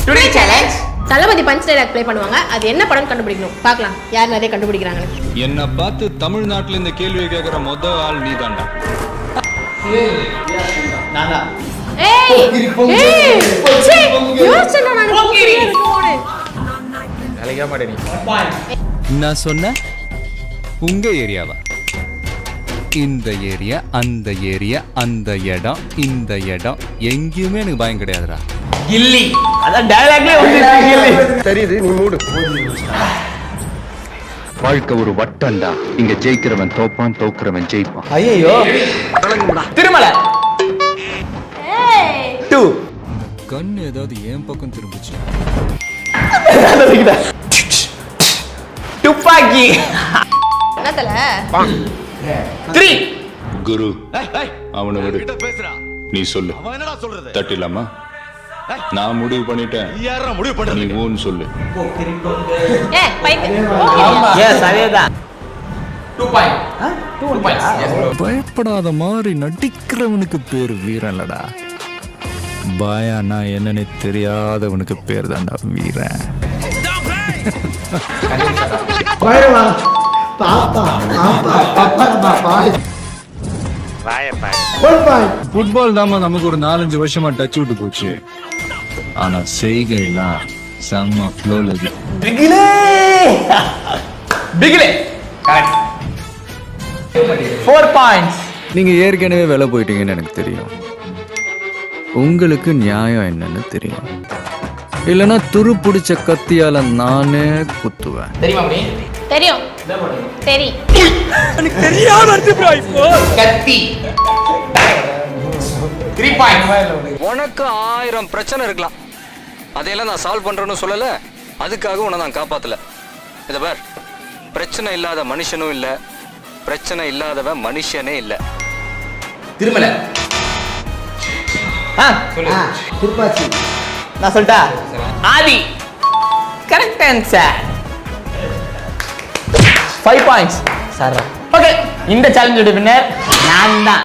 Today challenge தளபதி punch dialogue play பண்ணுவாங்க. அது என்ன படம் கண்டுபிடிக்கணும். பார்க்கலாம் யார் நிறைய கண்டுபிடிக்கிறாங்க. என்ன பார்த்து தமிழ்நாட்டுல இந்த கேள்வி கேட்கிற முதல் ஆள் நீதான்டா. நானா ஏய் ஏய் சீ யோசனை நான் போகிறேன் இருக்கோனே. வேலைக்கே மாட்டே நீ. நான் சொன்ன உங்க ஏரியாவா? இந்த ஏரியா, அந்த ஏரியா, அந்த இடம், இந்த இடம் எங்கேயுமே எனக்கு பயம் கிடையாதுடா. கில்லி அதான் டயலாக்லயே வந்துருச்சு கில்லி. தெரியுது, நீ மூடு. வாழ்க்கை ஒரு வட்டம்டா. இங்க ஜெயிக்கிறவன் தோப்பான், தோக்குறவன் ஜெயிப்பான். ஐயோ திருமலை ஏய் 2 கண் ஏதாவது என் பக்கம் திரும்பிச்சு. துப்பாக்கி என்னதல 3 குரு அவனை விடு. நீ சொல்லு. தட்டிலாமா? நான் முடிவு பண்ணிட்டேன். நீ ஊன்னு சொல்லு. ஏய் பைக்கு எஸ் அதேதான் 2 பாயிண்ட் பயப்படாத மாதிரி நடிக்கிறவனுக்கு பேர் வீரன்லடா. பாயானா என்னன்னு தெரியாதவனுக்கு பேர் தான்டா வீரன். ஃபுட்பால் தாம நமக்கு ஒரு 4-5 வருஷமா டச் விட்டு போச்சு. ஆனா செய்கைலாம் செம்ம ஃப்ளோல இருக்கு. பிகிலே கரெக்ட் 4 பாயிண்ட்ஸ். நீங்க ஏற்கனவே வெளில போயிட்டீங்கன்னு எனக்கு தெரியும். உங்களுக்கு நியாயம் என்னன்னு தெரியும். இல்லைன்னா துரு பிடிச்ச கத்தியால நானே குத்துவேன். தெரியுமா அப்படி? தெரியும் சரி எனக்கு தெரியாம இருக்கு ப்ரோ. இப்போ கத்தி 3 பாயிண்ட். உனக்கு 1000 பிரச்சனை இருக்கலாம். அதையெல்லாம் நான் சால்வ் பண்றேன்னு சொல்லல. அதுக்காக உன்னை நான் காப்பாத்தல. இத பார், பிரச்சனை இல்லாத மனுஷனும் இல்ல, பிரச்சனை இல்லாதவன் மனுஷனே இல்ல. திருமலை திருப்பாச்சி. நான் சொல்லிட்டா Aadhi correct answer 5 points. Sir okay, இந்த சேலஞ்சோட வின்னர் நான் தான்.